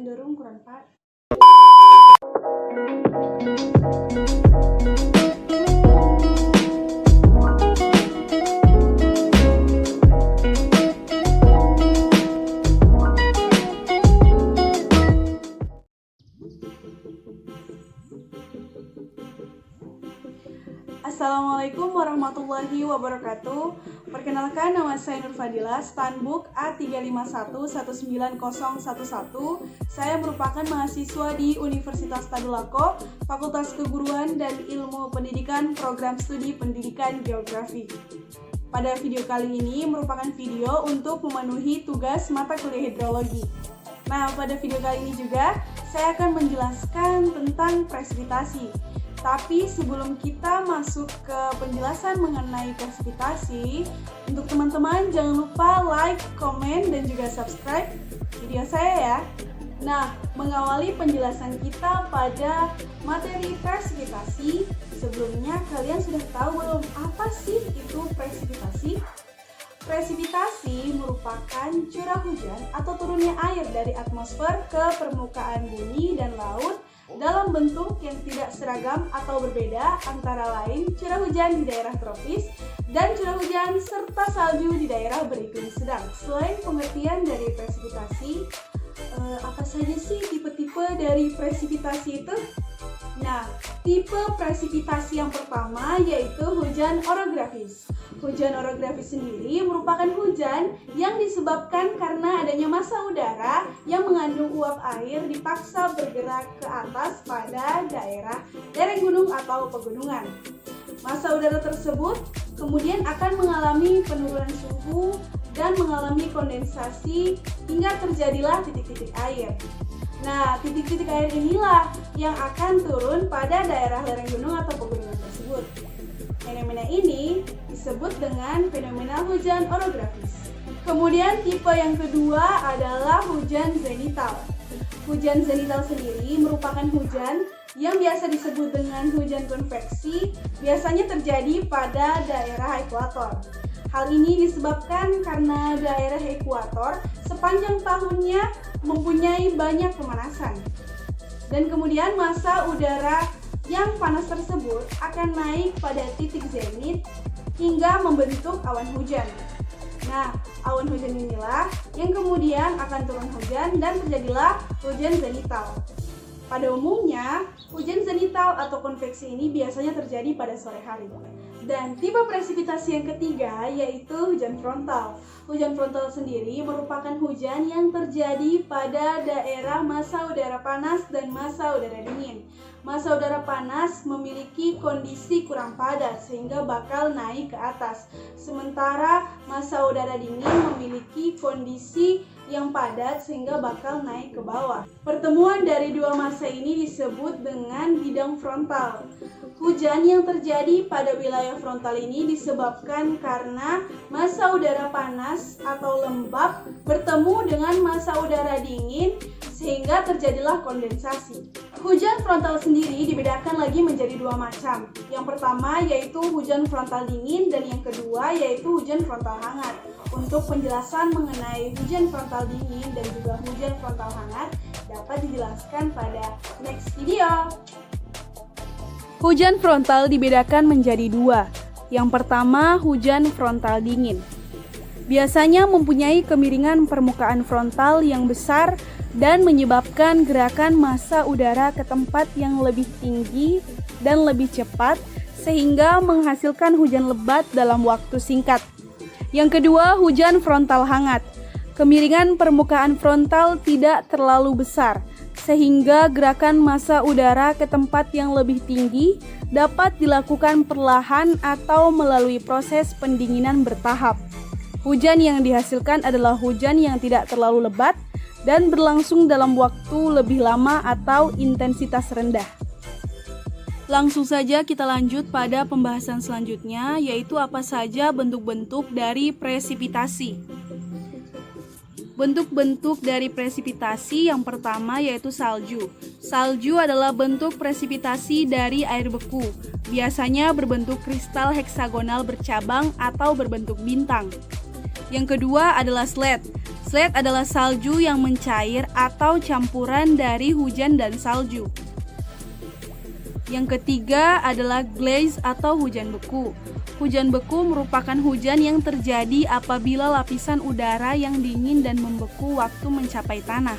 cenderung kurang padat. Assalamualaikum warahmatullahi wabarakatuh. Perkenalkan, nama saya Nur Fadila, Stanbook A351919011. Saya merupakan mahasiswa di Universitas Tadulako, Fakultas Keguruan dan Ilmu Pendidikan, Program Studi Pendidikan Geografi. Pada video kali ini merupakan video untuk memenuhi tugas mata kuliah hidrologi. Nah, pada video kali ini juga saya akan menjelaskan tentang presipitasi. Tapi sebelum kita masuk ke penjelasan mengenai presipitasi, untuk teman-teman jangan lupa like, komen, dan juga subscribe video saya ya. Nah, mengawali penjelasan kita pada materi presipitasi, sebelumnya kalian sudah tahu belum apa sih itu presipitasi? Presipitasi merupakan curah hujan atau turunnya air dari atmosfer ke permukaan bumi dan laut dalam bentuk yang tidak seragam atau berbeda, antara lain curah hujan di daerah tropis dan curah hujan serta salju di daerah beriklim sedang. Selain pengertian dari presipitasi, apa saja sih tipe-tipe dari presipitasi itu? Nah, tipe presipitasi yang pertama yaitu hujan orografis. Hujan orografis sendiri merupakan hujan yang disebabkan karena adanya massa udara yang mengandung uap air dipaksa bergerak ke atas pada daerah lereng gunung atau pegunungan. Massa udara tersebut kemudian akan mengalami penurunan suhu dan mengalami kondensasi hingga terjadilah titik-titik air. Nah, titik-titik air inilah yang akan turun pada daerah lereng gunung atau pegunungan tersebut. Fenomena ini disebut dengan fenomena hujan orografis. Kemudian tipe yang kedua adalah hujan zenital. Hujan zenital sendiri merupakan hujan yang biasa disebut dengan hujan konveksi, biasanya terjadi pada daerah ekuator. Hal ini disebabkan karena daerah ekuator sepanjang tahunnya mempunyai banyak pemanasan. Dan kemudian massa udara yang panas tersebut akan naik pada titik zenit hingga membentuk awan hujan. Nah, awan hujan inilah yang kemudian akan turun hujan dan terjadilah hujan zenital. Pada umumnya, hujan zenital atau konveksi ini biasanya terjadi pada sore hari. Dan tipe presipitasi yang ketiga yaitu hujan frontal. Hujan frontal sendiri merupakan hujan yang terjadi pada daerah massa udara panas dan massa udara dingin. Massa udara panas memiliki kondisi kurang padat sehingga bakal naik ke atas. Sementara massa udara dingin memiliki kondisi yang padat sehingga bakal naik ke bawah. Pertemuan dari dua massa ini disebut dengan bidang frontal. Hujan yang terjadi pada wilayah frontal ini disebabkan karena massa udara panas atau lembab bertemu dengan massa udara dingin sehingga terjadilah kondensasi. Hujan frontal sendiri dibedakan lagi menjadi dua macam. Yang pertama yaitu hujan frontal dingin dan yang kedua yaitu hujan frontal hangat. Untuk penjelasan mengenai hujan frontal dingin dan juga hujan frontal hangat dapat dijelaskan pada next video. Hujan frontal dibedakan menjadi dua. Yang pertama, hujan frontal dingin. Biasanya mempunyai kemiringan permukaan frontal yang besar dan menyebabkan gerakan massa udara ke tempat yang lebih tinggi dan lebih cepat sehingga menghasilkan hujan lebat dalam waktu singkat. Yang kedua, hujan frontal hangat. Kemiringan permukaan frontal tidak terlalu besar sehingga gerakan massa udara ke tempat yang lebih tinggi dapat dilakukan perlahan atau melalui proses pendinginan bertahap. Hujan yang dihasilkan adalah hujan yang tidak terlalu lebat dan berlangsung dalam waktu lebih lama atau intensitas rendah. Langsung saja kita lanjut pada pembahasan selanjutnya, yaitu apa saja bentuk-bentuk dari presipitasi. Bentuk-bentuk dari presipitasi yang pertama yaitu salju. Salju adalah bentuk presipitasi dari air beku, biasanya berbentuk kristal heksagonal bercabang atau berbentuk bintang. Yang kedua adalah sled. Slate adalah salju yang mencair atau campuran dari hujan dan salju. Yang ketiga adalah glaze atau hujan beku. Hujan beku merupakan hujan yang terjadi apabila lapisan udara yang dingin dan membeku waktu mencapai tanah.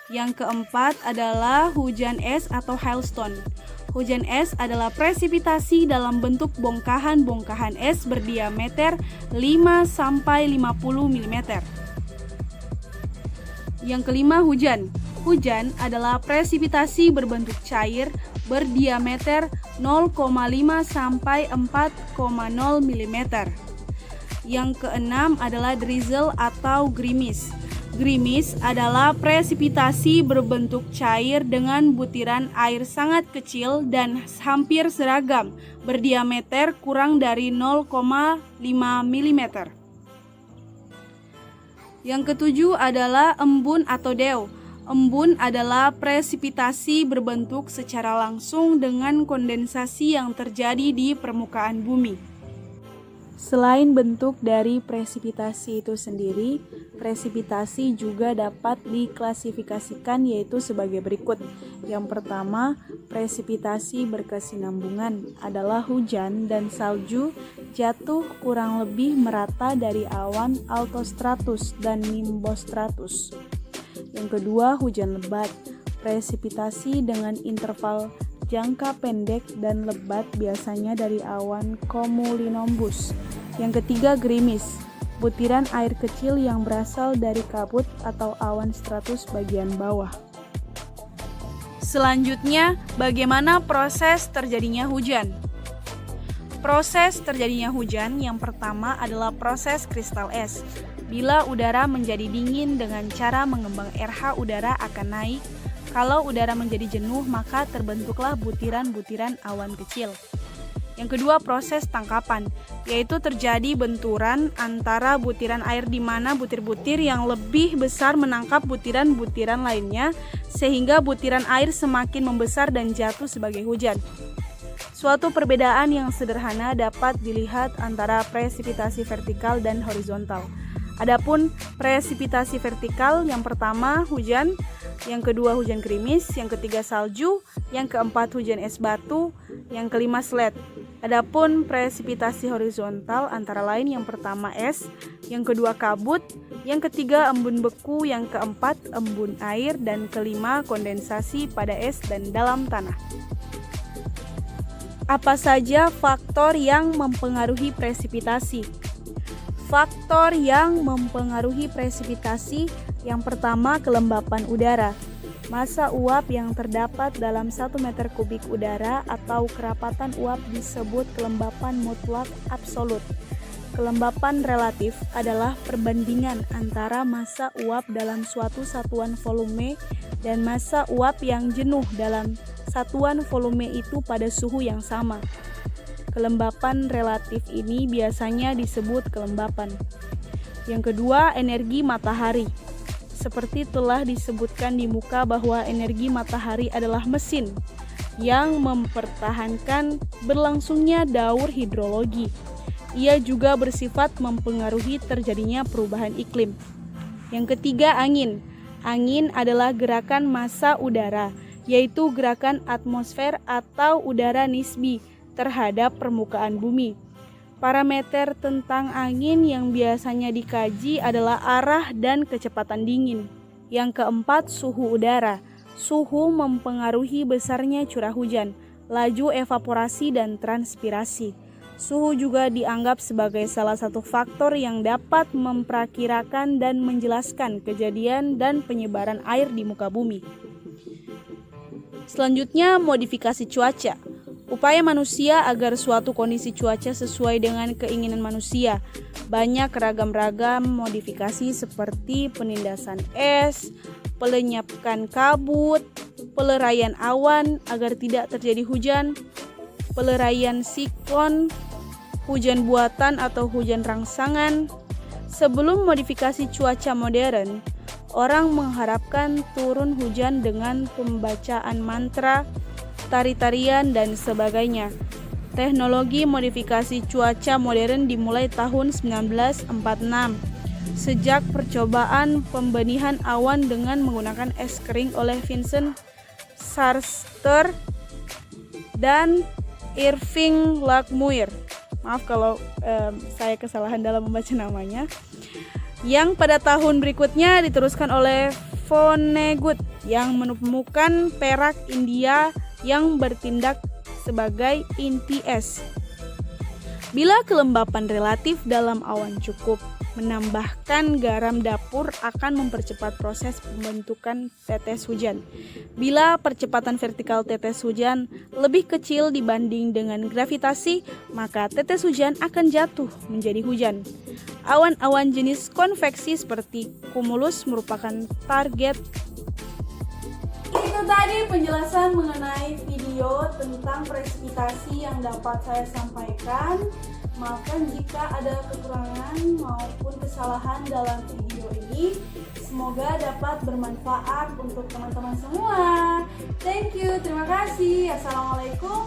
Yang keempat adalah hujan es atau hailstone. Hujan es adalah presipitasi dalam bentuk bongkahan-bongkahan es berdiameter 5-50 mm. Yang kelima, hujan. Hujan adalah presipitasi berbentuk cair berdiameter 0,5 sampai 4,0 mm. Yang keenam adalah drizzle atau gerimis. Gerimis adalah presipitasi berbentuk cair dengan butiran air sangat kecil dan hampir seragam, berdiameter kurang dari 0,5 mm. Yang ketujuh adalah embun atau dew. Embun adalah presipitasi berbentuk secara langsung dengan kondensasi yang terjadi di permukaan bumi. Selain bentuk dari presipitasi itu sendiri, presipitasi juga dapat diklasifikasikan yaitu sebagai berikut. Yang pertama, presipitasi berkesinambungan adalah hujan dan salju jatuh kurang lebih merata dari awan altostratus dan nimbostratus. Yang kedua, hujan lebat. Presipitasi dengan interval jangka pendek dan lebat biasanya dari awan cumulonimbus. Yang ketiga, gerimis. Butiran air kecil yang berasal dari kabut atau awan stratus bagian bawah. Selanjutnya, bagaimana proses terjadinya hujan? Proses terjadinya hujan yang pertama adalah proses kristal es. Bila udara menjadi dingin dengan cara mengembang RH udara akan naik. Kalau udara menjadi jenuh maka terbentuklah butiran-butiran awan kecil. Yang kedua, proses tangkapan, yaitu terjadi benturan antara butiran air di mana butir-butir yang lebih besar menangkap butiran-butiran lainnya sehingga butiran air semakin membesar dan jatuh sebagai hujan. Suatu perbedaan yang sederhana dapat dilihat antara presipitasi vertikal dan horizontal. Adapun presipitasi vertikal, yang pertama hujan, yang kedua hujan gerimis, yang ketiga salju, yang keempat hujan es batu, yang kelima slate. Adapun presipitasi horizontal antara lain yang pertama es, yang kedua kabut, yang ketiga embun beku, yang keempat embun air, dan kelima kondensasi pada es dan dalam tanah. Apa saja faktor yang mempengaruhi presipitasi? Faktor yang mempengaruhi presipitasi yang pertama, kelembapan udara. Massa uap yang terdapat dalam 1 meter kubik udara atau kerapatan uap disebut kelembapan mutlak absolut. Kelembapan relatif adalah perbandingan antara massa uap dalam suatu satuan volume dan massa uap yang jenuh dalam satuan volume itu pada suhu yang sama. Kelembapan relatif ini biasanya disebut kelembapan. Yang kedua, energi matahari. Seperti telah disebutkan di muka bahwa energi matahari adalah mesin yang mempertahankan berlangsungnya daur hidrologi. Ia juga bersifat mempengaruhi terjadinya perubahan iklim. Yang ketiga, angin. Angin adalah gerakan massa udara, yaitu gerakan atmosfer atau udara nisbi terhadap permukaan bumi. Parameter tentang angin yang biasanya dikaji adalah arah dan kecepatan dingin. Yang keempat, suhu udara. Suhu mempengaruhi besarnya curah hujan, laju evaporasi dan transpirasi. Suhu juga dianggap sebagai salah satu faktor yang dapat memperkirakan dan menjelaskan kejadian dan penyebaran air di muka bumi. Selanjutnya, modifikasi cuaca. Upaya manusia agar suatu kondisi cuaca sesuai dengan keinginan manusia. Banyak ragam-ragam modifikasi seperti penindasan es, pelenyapkan kabut, peleraian awan agar tidak terjadi hujan, peleraian siklon, hujan buatan atau hujan rangsangan. Sebelum modifikasi cuaca modern, orang mengharapkan turun hujan dengan pembacaan mantra, tari-tarian, dan sebagainya. Teknologi modifikasi cuaca modern dimulai tahun 1946. sejak percobaan pembenihan awan dengan menggunakan es kering oleh Vincent Sarster dan Irving Langmuir. Maaf kalau saya kesalahan dalam membaca namanya. Yang pada tahun berikutnya diteruskan oleh Vonnegut yang menemukan perak India yang bertindak sebagai inti es. Bila kelembapan relatif dalam awan cukup, menambahkan garam dapur akan mempercepat proses pembentukan tetes hujan. Bila percepatan vertikal tetes hujan lebih kecil dibanding dengan gravitasi, maka tetes hujan akan jatuh menjadi hujan. Awan-awan jenis konveksi seperti cumulus merupakan target. Itu tadi penjelasan mengenai video tentang presipitasi yang dapat saya sampaikan. Maafkan jika ada kekurangan maupun kesalahan dalam video ini. Semoga dapat bermanfaat untuk teman-teman semua. Thank you, terima kasih. Assalamualaikum